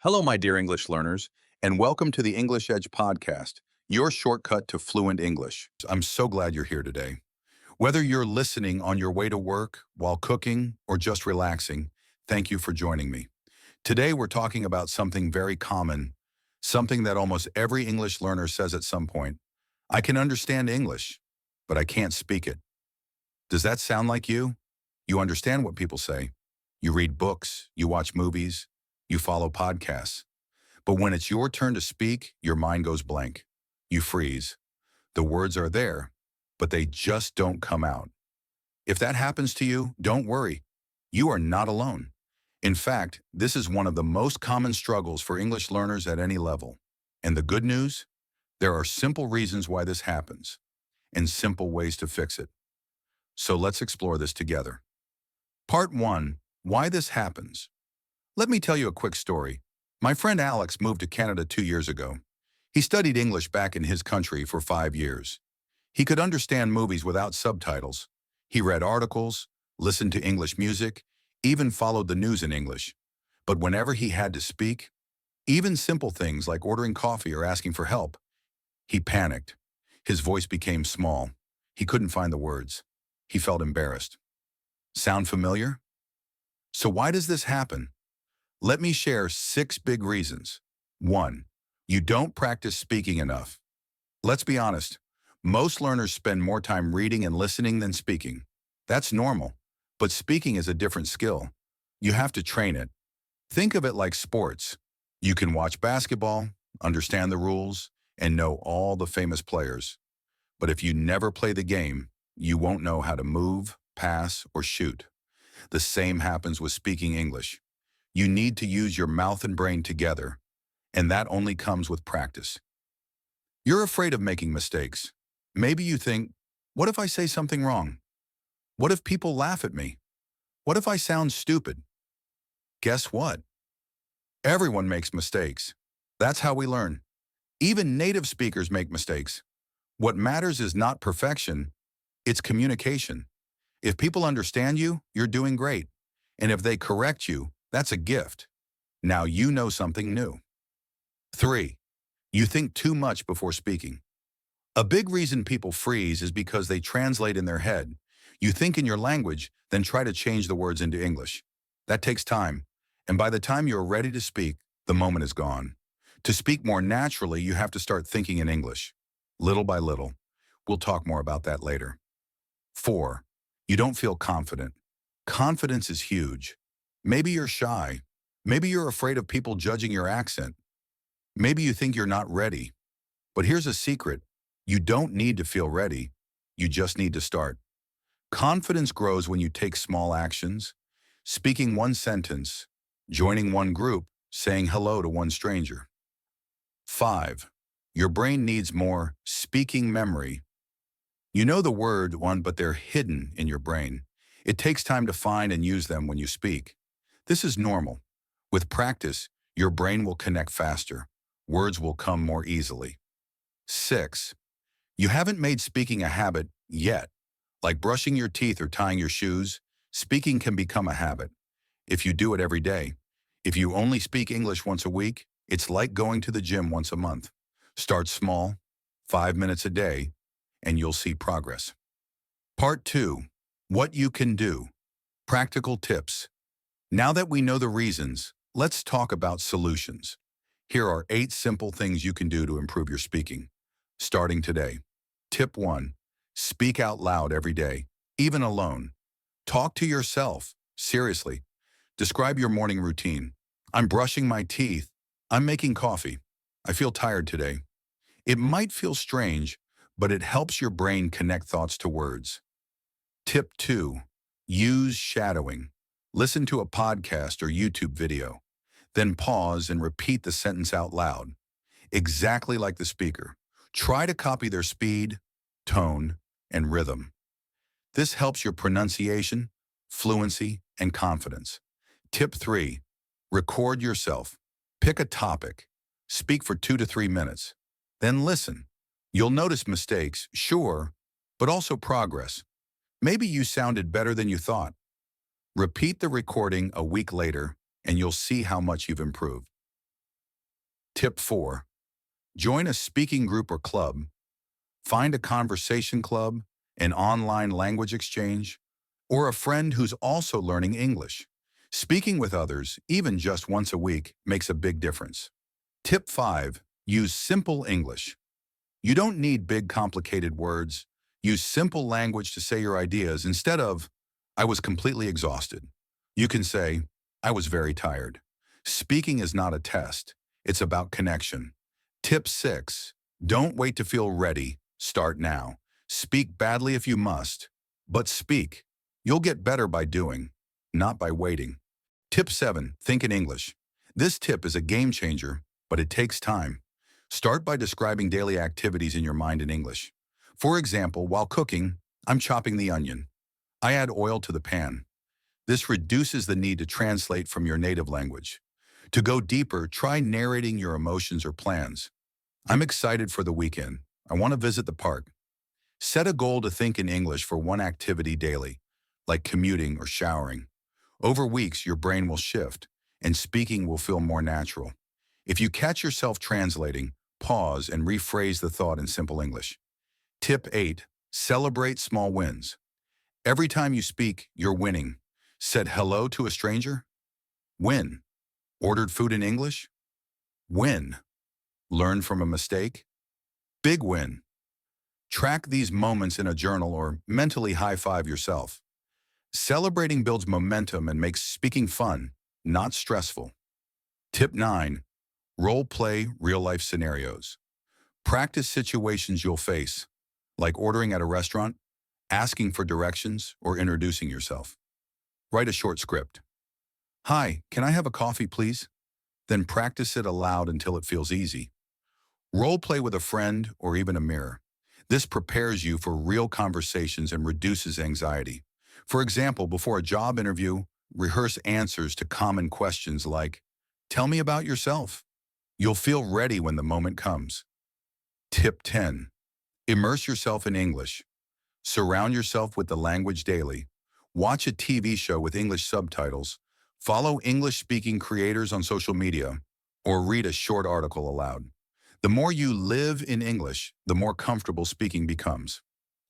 Hello, my dear English learners, and welcome to the English Edge podcast, your shortcut to fluent English. I'm so glad you're here today. Whether you're listening on your way to work, while cooking, or just relaxing, thank you for joining me. Today, we're talking about something very common, something that almost every English learner says at some point. I can understand English, but I can't speak it. Does that sound like you? You understand what people say. You read books, you watch movies, you follow podcasts. But when it's your turn to speak, your mind goes blank. You freeze. The words are there, but they just don't come out. If that happens to you, don't worry. You are not alone. In fact, this is one of the most common struggles for English learners at any level. And the good news? There are simple reasons why this happens, and simple ways to fix it. So let's explore this together. Part 1. Why this happens. Let me tell you a quick story. My friend Alex moved to Canada 2 years ago. He studied English back in his country for 5 years. He could understand movies without subtitles. He read articles, listened to English music, even followed the news in English. But whenever he had to speak, even simple things like ordering coffee or asking for help, he panicked. His voice became small. He couldn't find the words. He felt embarrassed. Sound familiar? So why does this happen? Let me share 6 big reasons. 1. You don't practice speaking enough. Let's be honest. Most learners spend more time reading and listening than speaking. That's normal. But speaking is a different skill. You have to train it. Think of it like sports. You can watch basketball, understand the rules, and know all the famous players. But if you never play the game, you won't know how to move, pass, or shoot. The same happens with speaking English. You need to use your mouth and brain together, and that only comes with practice. You're afraid of making mistakes. Maybe you think, what if I say something wrong? What if people laugh at me? What if I sound stupid? Guess what? Everyone makes mistakes. That's how we learn. Even native speakers make mistakes. What matters is not perfection, it's communication. If people understand you, you're doing great. And if they correct you, that's a gift. Now you know something new. 3. You think too much before speaking. A big reason people freeze is because they translate in their head. You think in your language, then try to change the words into English. That takes time, and by the time you're ready to speak, the moment is gone. To speak more naturally, you have to start thinking in English, little by little. We'll talk more about that later. 4. You don't feel confident. Confidence is huge. Maybe you're shy. Maybe you're afraid of people judging your accent. Maybe you think you're not ready. But here's a secret. You don't need to feel ready. You just need to start. Confidence grows when you take small actions, speaking one sentence, joining one group, saying hello to one stranger. 5. Your brain needs more speaking memory. You know the word one, but they're hidden in your brain. It takes time to find and use them when you speak. This is normal. With practice, your brain will connect faster. Words will come more easily. 6. You haven't made speaking a habit yet. Like brushing your teeth or tying your shoes, speaking can become a habit if you do it every day. If you only speak English once a week, it's like going to the gym once a month. Start small, 5 minutes a day, and you'll see progress. Part 2. What you can do. Practical tips. Now that we know the reasons, let's talk about solutions. Here are 8 simple things you can do to improve your speaking, starting today. Tip 1. Speak out loud every day, even alone. Talk to yourself, seriously. Describe your morning routine. I'm brushing my teeth. I'm making coffee. I feel tired today. It might feel strange, but it helps your brain connect thoughts to words. Tip 2. Use shadowing. Listen to a podcast or YouTube video. Then pause and repeat the sentence out loud, exactly like the speaker. Try to copy their speed, tone, and rhythm. This helps your pronunciation, fluency, and confidence. Tip 3. Record yourself. Pick a topic. Speak for 2 to 3 minutes. Then listen. You'll notice mistakes, sure, but also progress. Maybe you sounded better than you thought. Repeat the recording a week later, and you'll see how much you've improved. Tip 4. Join a speaking group or club. Find a conversation club, an online language exchange, or a friend who's also learning English. Speaking with others, even just once a week, makes a big difference. Tip 5. Use simple English. You don't need big, complicated words. Use simple language to say your ideas instead of, I was completely exhausted. You can say, I was very tired. Speaking is not a test. It's about connection. Tip 6. Don't wait to feel ready. Start now. Speak badly if you must, but speak. You'll get better by doing, not by waiting. Tip 7. Think in English. This tip is a game changer, but it takes time. Start by describing daily activities in your mind in English. For example, while cooking, I'm chopping the onion. I add oil to the pan. This reduces the need to translate from your native language. To go deeper, try narrating your emotions or plans. I'm excited for the weekend. I want to visit the park. Set a goal to think in English for one activity daily, like commuting or showering. Over weeks, your brain will shift, and speaking will feel more natural. If you catch yourself translating, pause and rephrase the thought in simple English. Tip 8. Celebrate small wins. Every time you speak, you're winning. Said hello to a stranger? Win. Ordered food in English? Win. Learned from a mistake? Big win. Track these moments in a journal or mentally high-five yourself. Celebrating builds momentum and makes speaking fun, not stressful. Tip 9. Role-play real-life scenarios. Practice situations you'll face, like ordering at a restaurant, asking for directions, or introducing yourself. Write a short script. Hi, can I have a coffee, please? Then practice it aloud until it feels easy. Role-play with a friend or even a mirror. This prepares you for real conversations and reduces anxiety. For example, before a job interview, rehearse answers to common questions like, tell me about yourself. You'll feel ready when the moment comes. Tip 10. Immerse yourself in English. Surround yourself with the language daily. Watch a TV show with English subtitles. Follow English-speaking creators on social media, or read a short article aloud. The more you live in English, the more comfortable speaking becomes.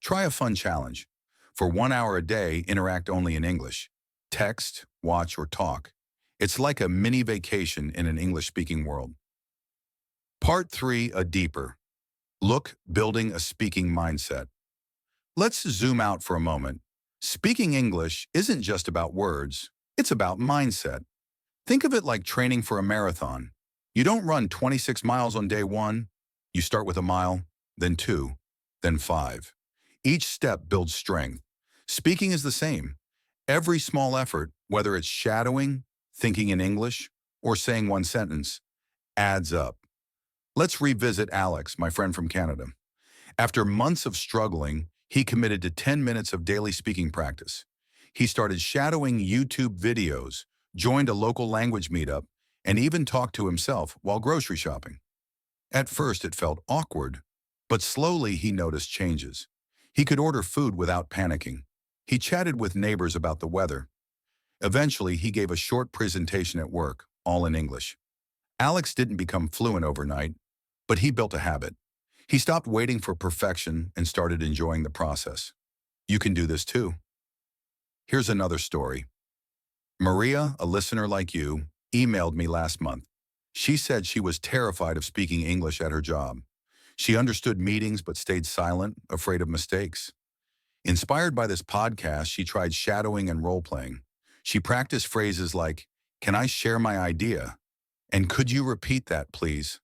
Try a fun challenge. For 1 hour a day, interact only in English. Text, watch, or talk. It's like a mini vacation in an English-speaking world. Part 3, a deeper look, building a speaking mindset. Let's zoom out for a moment. Speaking English isn't just about words, it's about mindset. Think of it like training for a marathon. You don't run 26 miles on day 1. You start with a mile, then 2, then 5. Each step builds strength. Speaking is the same. Every small effort, whether it's shadowing, thinking in English, or saying one sentence, adds up. Let's revisit Alex, my friend from Canada. After months of struggling, he committed to 10 minutes of daily speaking practice. He started shadowing YouTube videos, joined a local language meetup, and even talked to himself while grocery shopping. At first, it felt awkward, but slowly he noticed changes. He could order food without panicking. He chatted with neighbors about the weather. Eventually, he gave a short presentation at work, all in English. Alex didn't become fluent overnight, but he built a habit. He stopped waiting for perfection and started enjoying the process. You can do this too. Here's another story. Maria, a listener like you, emailed me last month. She said she was terrified of speaking English at her job. She understood meetings but stayed silent, afraid of mistakes. Inspired by this podcast, she tried shadowing and role-playing. She practiced phrases like, "Can I share my idea?" And "Could you repeat that, please?"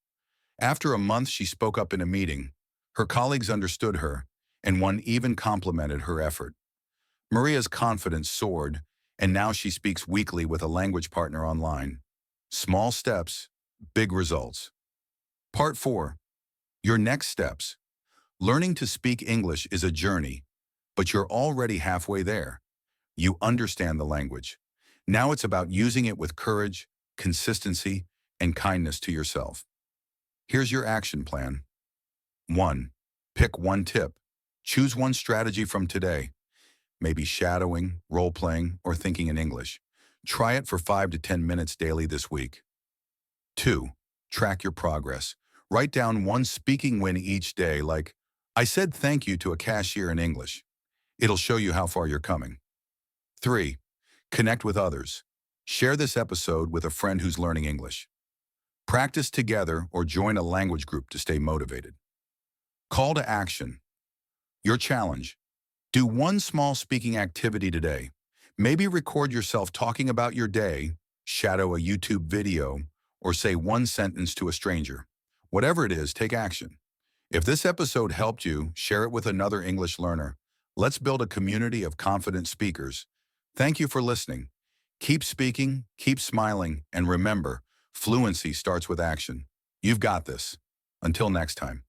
After a month, she spoke up in a meeting. Her colleagues understood her, and one even complimented her effort. Maria's confidence soared, and now she speaks weekly with a language partner online. Small steps, big results. Part 4. Your next steps. Learning to speak English is a journey, but you're already halfway there. You understand the language. Now it's about using it with courage, consistency, and kindness to yourself. Here's your action plan. 1. Pick one tip. Choose one strategy from today. Maybe shadowing, role-playing, or thinking in English. Try it for 5 to 10 minutes daily this week. 2. track your progress. Write down one speaking win each day, like, I said thank you to a cashier in English. It'll show you how far you're coming. 3. Connect with others. Share this episode with a friend who's learning English. Practice together or join a language group to stay motivated. Call to action. Your challenge. Do one small speaking activity today. Maybe record yourself talking about your day, shadow a YouTube video, or say one sentence to a stranger. Whatever it is, take action. If this episode helped you, share it with another English learner. Let's build a community of confident speakers. Thank you for listening. Keep speaking, keep smiling, and remember, fluency starts with action. You've got this. Until next time.